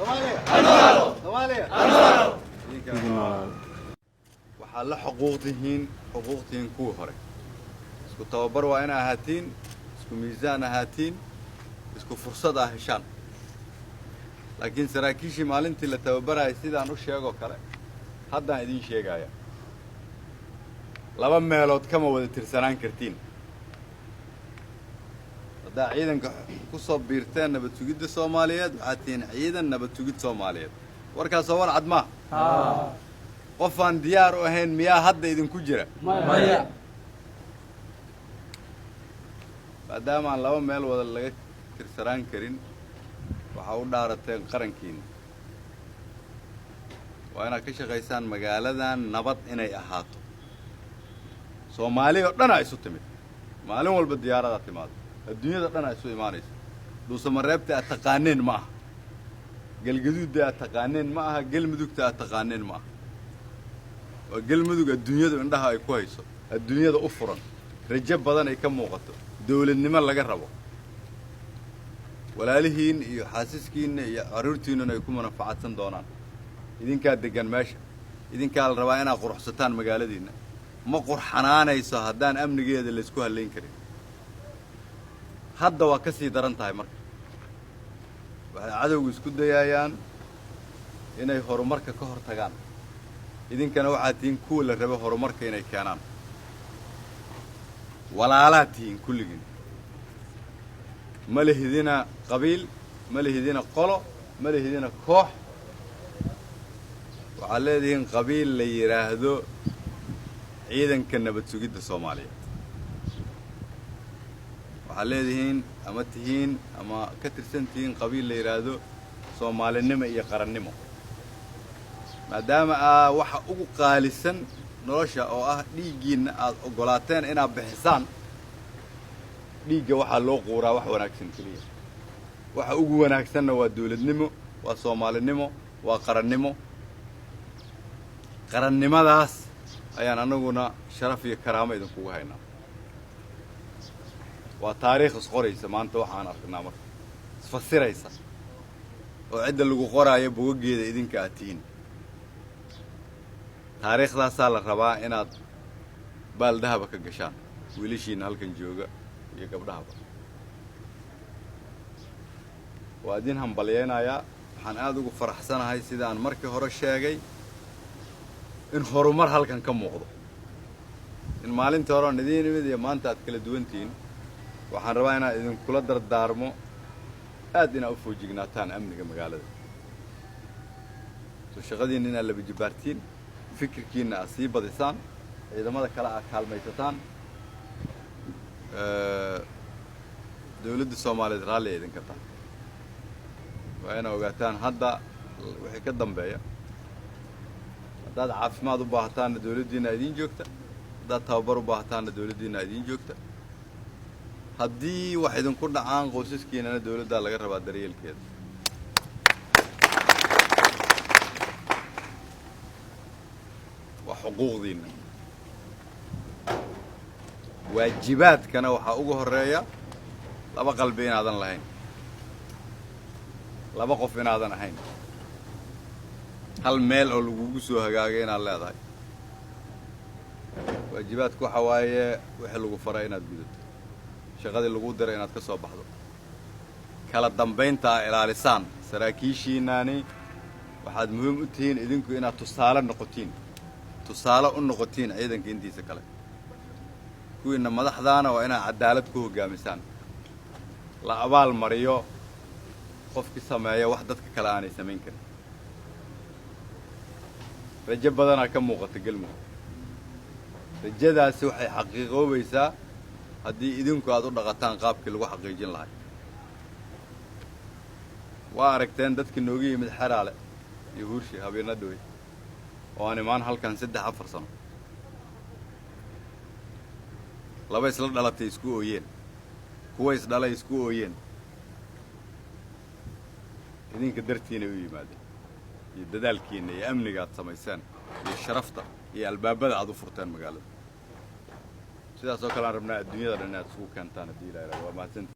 Soomaaliya waxaa la xuquuqtihiin kuwii hore isku tababar waa inay ahaatiin isku miisaan ahaatiin isku fursad ah heshaan laakiin saraakiishii maalintii la tababarayay sidaan u sheego kale haddaan idin sheegaya laba meelood kama wada tirsanaan kartiin haddaa ciidanka ku soo biirteen nabad sugidda Soomaaliyeed waxaad tihiin ciidan nabad sugid Soomaaliyeed warkaas oo warcad ma qof aan diyaar u ahayn miyaa hadda idinku jira maya maadaama aan laba meel wada laga tirsanaan karin waxaa u dhaarateen qarankiina waa inaad ka shaqaysaan magaaladan nabad inay ahaato Soomaali oo dhan ay isu timid maalin walba diyaarada timaado adduunyada dhan ay isu imaanayso dhuusamareebta aad taqaaneen ma aha galgaduudda aad taqaaneen ma aha galmudugta aad taqaaneen ma aha waa galmudug adduunyadu indhaha ay ku hayso adduunyada u furan rajo badan ay ka muuqato dawladnimo laga rabo walaalihiin iyo xaasiskiina iyo carruurtiinuna ay ku manfaacadsan doonaan idinkaa degan meesha idinkaa la rabaa inaad quruxsataan magaaladiinna ma qurxanaanayso haddaan amnigeeda la isku halayn karin hadda waa ka sii daran tahay marka waxay cadowgu isku dayayaan inay horumarka ka hor tagaan idinkana waxaad tihiin kuwa la rabo horumarka inay keenaan walaalaad tihiin kulligiin ma lihidina qabiil ma lihidina qolo ma lihidina koox waxaad leedihiin qabiil la yidhaahdo ciidanka nabad sugidda Soomaaliyeed waxaad leedihiin ama tihiin ama ka tirsan tihiin qabiil la yidhaahdo Soomaalinimo iyo qarannimo maadaama waxa ugu qaalisan nolosha oo ah dhiiggiina aad ogolaateen inaad bixisaan dhiigga waxaa loo quuraa wax wanaagsan keliya waxa ugu wanaagsanna waa dawladnimo waa Soomaalinimo waa qarannimadaas ayaan anaguna sharaf iyo karaamo idinkugu haynaa waa taariikh isqoraysa maanta waxaan arkaynaa marka isfasiraysa oo cidda lagu qoraayo bogaggeeda idinka aad tihiin taariikhdaasaa la rabaa inaad baaldahaba ka gashaan wiilashiina halkan jooga iyo gabdhahaba waa idin hambalyaynayaa waxaan aad ugu faraxsanahay sidaan markii hore sheegay in horumar halkan ka muuqdo in maalintii hore aan idiin imid iyo maanta aad kala duwan tihiin waxaan rabaa inaan idinkula dardaarmo aad inaad u foojignaataan amniga magaalada soo shaqadiinna inaad laba jibaartiin fikirkiinna aad sii badisaan ciidamada kale aad kaalmaysataan dawladda Soomaaliyeed raalli ay idinka tahay waa inaad ogaataan hadda wixii ka dambeeya haddaad caafimaad u baahataanna dawladdiinna idiin joogta haddaad tababar u baahataanna dawladdiinna idiin joogta haddii wax idinku dhacaan qoysaskiinana dawladdaa laga rabaa daryeelkeeda waa xuquuqdiinna waajibaadkana waxaa ugu horreeya laba qalbi inaadan lahayn laba qof inaadan ahayn hal meel oo lagugu soo hagaagay inaad leedahay waajibaadku waxa waaye wixii lagu faray inaad gudato shaqadii lagu diray inaad ka soo baxdo kala dambaynta ilaalisaan saraakiishiinaani waxaad muhiim u tihiin idinku inaad tusaale u noqotiin ciidanka intiisa kale kuwiina madaxdaana waa inaad cadaalad ku hoggaamisaan la abaal mariyo qofkii sameeya wax dadka kale aanay samayn karin rajo badanaa ka muuqata galmudug rajadaasi waxay xaqiiqoobaysaa haddii idinku aad u dhaqataan qaabkii lagu xaqiijin lahay waa aragteen dadkii nooga yimid xeraale iyo huurshi habeena dhowey oo aan imaan halkan 3-4 sano laba isla dhalatay isku ooyeen kuwa isdhalay isku ooyeen idinka dartiina u yimaadeen iyo dadaalkiina iyo amniga aad samaysaan iyo sharafta iyo albaabada aad u furteen magaalada sidaas oo kale aan rabnaa adduunyada dhan inaad isugu keentaan haddii ilaahay waa mahadsantahay